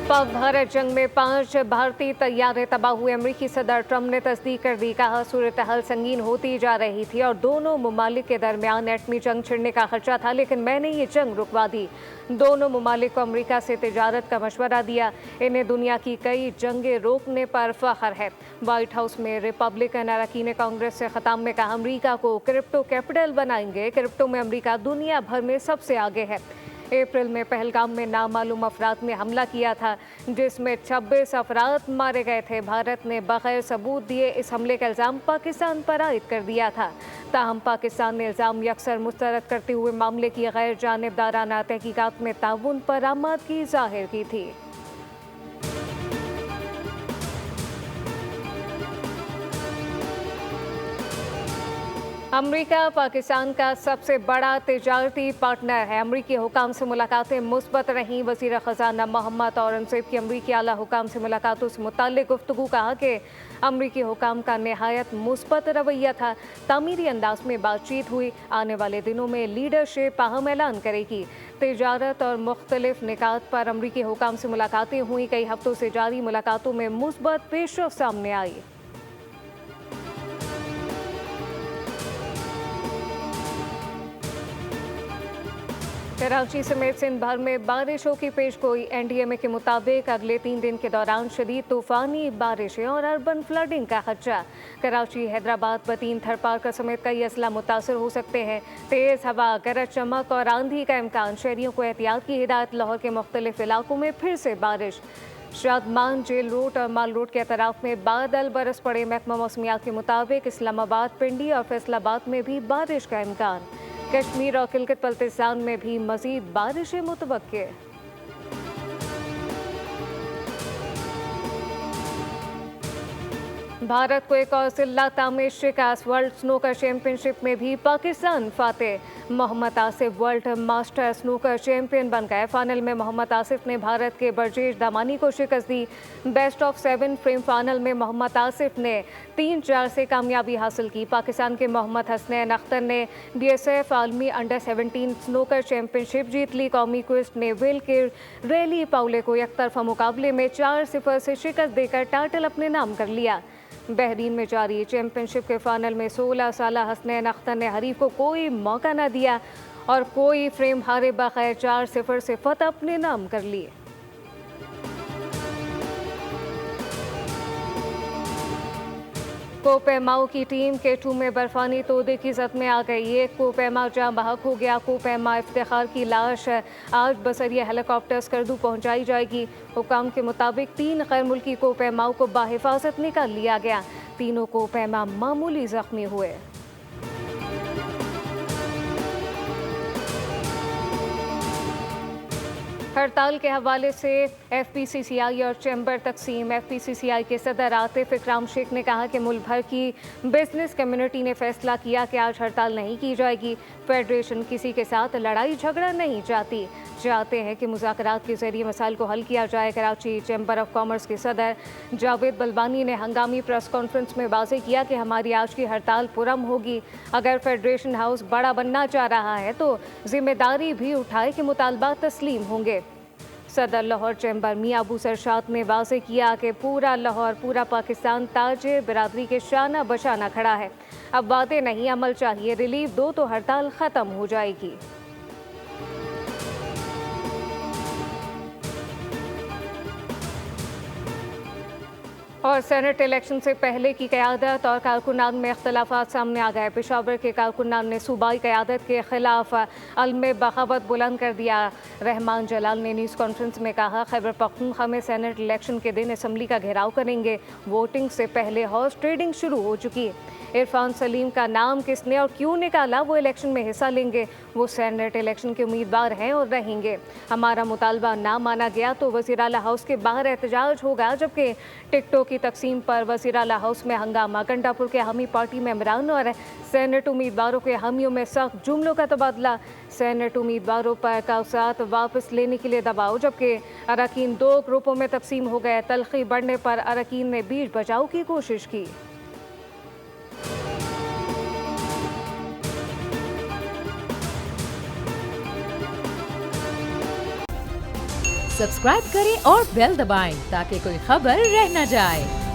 पाक भारत जंग में 5 भारतीय तैयारे तबाह हुए। अमरीकी सदर ट्रंप ने तस्दीक कर दी, कहा सूरत हाल संगीन होती जा रही थी और दोनों ममालिक के दरमियान एटमी जंग छिड़ने का खदशा था, लेकिन मैंने ये जंग रुकवा दी। दोनों ममालिक को अमरीका से तिजारत का मशवरा दिया। इन्हें दुनिया की कई जंगें रोकने पर फख्र है। व्हाइट हाउस में रिपब्लिकन अरकान कांग्रेस से खिताब में कहा, अमरीका को क्रिप्टो कैपिटल बनाएंगे। क्रिप्टो में अमरीका दुनिया भर में सबसे आगे है। अप्रैल में पहलगाम में नामालूम अफराद ने हमला किया था, जिसमें 26 अफराद मारे गए थे। भारत ने बगैर सबूत दिए इस हमले का इल्ज़ाम पाकिस्तान पर आयद कर दिया था। ताहम पाकिस्तान ने इल्ज़ाम यकसर मुस्तरद करते हुए मामले की गैर जानिबदाराना तहकीकात में ताउन पर आमादगी जाहिर की थी। अमरीका पाकिस्तान का सबसे बड़ा तिजारती पार्टनर है। अमरीकी हुकाम से मुलाकातें मुस्बत रहीं। वज़ीर ख़ज़ाना मोहम्मद औरंगज़ेब की अमरीकी आला हुकाम से मुलाकातों से मुताल्लिक़ गुफ्तगू, कहा कि अमरीकी हुकाम का निहायत मुस्बत रवैया था। तामीरी अंदाज में बातचीत हुई। आने वाले दिनों में लीडरशिप अहम ऐलान करेगी। तिजारत और मुख्तलिफ निकात पर अमरीकी हुकाम से मुलाकातें हुई। कई हफ्तों से जारी मुलाकातों में मुस्बत पेशरफ़्त सामने आई। कराची समेत सिंध भर में बारिशों की पेशगोई। एनडीएमए के मुताबिक अगले 3 दिन के दौरान शदीद तूफानी बारिशें और अर्बन फ्लडिंग का खदशा। कराची, हैदराबाद, बतीन, थरपारकर समेत कई अजला मुतासर हो सकते हैं। तेज़ हवा, गरज चमक और आंधी का इम्कान। शहरियों को एहतियात की हिदायत। लाहौर के मुख्तलिफ इलाकों में फिर से बारिश। शादमान, जेल रोड और माल रोड के अतराफ में बादल बरस पड़े। महकमा मौसमियात के मुताबिक इस्लामाबाद, पिंडी और फैसलाबाद में भी बारिश का इम्कान। कश्मीर और किलगित बल्तिस्तान में भी मजीद बारिशें मुतवक्के। भारत को एक और जिल्ला में शिकस्त। वर्ल्ड स्नूकर चैंपियनशिप में भी पाकिस्तान फातेह। Mohammad Asif world master snooker champion बन गए। फाइनल में मोहम्मद आसिफ ने भारत के बरजेश दामानी को शिकस्त दी। बेस्ट ऑफ 7 फ्रेम फाइनल में मोहम्मद आसिफ ने 3-4 से कामयाबी हासिल की। पाकिस्तान के मोहम्मद हसनैन अख्तर ने BSF आलमी अंडर 17 स्नूकर चैंपियनशिप जीत ली। कौमी क्विस्ट ने वेल के रेली पाउले को एकतरफा मुकाबले में 4-0 से शिकस्त देकर टाइटल अपने नाम कर लिया। बहरीन में जारी चैंपियनशिप के फाइनल में 16 साल हसनैन अख्तर ने हरीफ को कोई मौका न दिया और कोई फ्रेम हारे बगैर 4-0 से फतह अपने नाम कर लिए। कोपेमाओ की टीम K2 में बर्फानी तोदे की जद में आ गई। एक कोपेमा जहां बहक हो गया। कोपेमा इफ्तिखार की लाश आज बसरिया हेलीकॉप्टर स्कर्दू पहुंचाई जाएगी। हुकाम के मुताबिक 3 गैर मुल्की कोपेमाओं को बाहिफाजत निकाल लिया गया। तीनों कोपेमा मामूली जख्मी हुए। हड़ताल के हवाले से FPCCI और चैम्बर तकसीम। FPCCI के सदर आतिफ इकराम शेख ने कहा कि मुल्क भर की बिजनेस कम्युनिटी ने फैसला किया कि आज हड़ताल नहीं की जाएगी। फेडरेशन किसी के साथ लड़ाई झगड़ा नहीं चाहते हैं कि मुज़ाकरात के जरिए मसाइल को हल किया जाए। कराची चैम्बर ऑफ कॉमर्स के सदर जावेद बलबानी ने हंगामी प्रेस कॉन्फ्रेंस में वाज़ेह किया कि हमारी आज की हड़ताल पुरम होगी। अगर फेडरेशन हाउस बड़ा बनना चाह रहा है तो जिम्मेदारी भी उठाए कि मुतालबात तस्लीम होंगे। सदर लाहौर चैम्बर मियां अबू सरशाद ने वाज़ेह किया कि पूरा लाहौर, पूरा पाकिस्तान ताजे बिरादरी के शाना बशाना खड़ा है। अब वादे नहीं, अमल चाहिए। रिलीफ दो तो हड़ताल ख़त्म हो जाएगी। और सेनेट इलेक्शन से पहले की क़यादत और कारकुनान में इख्तलाफात सामने आ गए। पेशावर के कारकुनान ने सूबाई क़यादत के खिलाफ अलमे बगावत बुलंद कर दिया। रहमान जलाल ने न्यूज़ कॉन्फ्रेंस में कहा, खैबर पख्तूनख्वा में सेनेट इलेक्शन के दिन असम्बली का घेराव करेंगे। वोटिंग से पहले हॉर्स ट्रेडिंग शुरू हो चुकी। इरफान सलीम का नाम किसने और क्यों निकाला, वो इलेक्शन में हिस्सा लेंगे। वो सेनेट इलेक्शन के उम्मीदवार हैं और रहेंगे। हमारा मुतालबा ना माना गया तो वज़ीर आला हाउस के बाहर एहतजाज होगा। जबकि टिकटों की तकसीम पर वज़ीर आला हाउस में हंगामा। गंडापुर के हामी पार्टी मेंबरान और सेनेट उम्मीदवारों के हामियों में सख्त जुमलों का तबादला। सेनेट उम्मीदवारों पर कागजात वापस लेने के लिए दबाव। जबकि अरकान 2 ग्रुपों में तकसीम हो गए। तलखी बढ़ने पर अरकान ने बीच बचाव की कोशिश की। सब्सक्राइब करें और बेल दबाएं ताकि कोई खबर रह न जाए।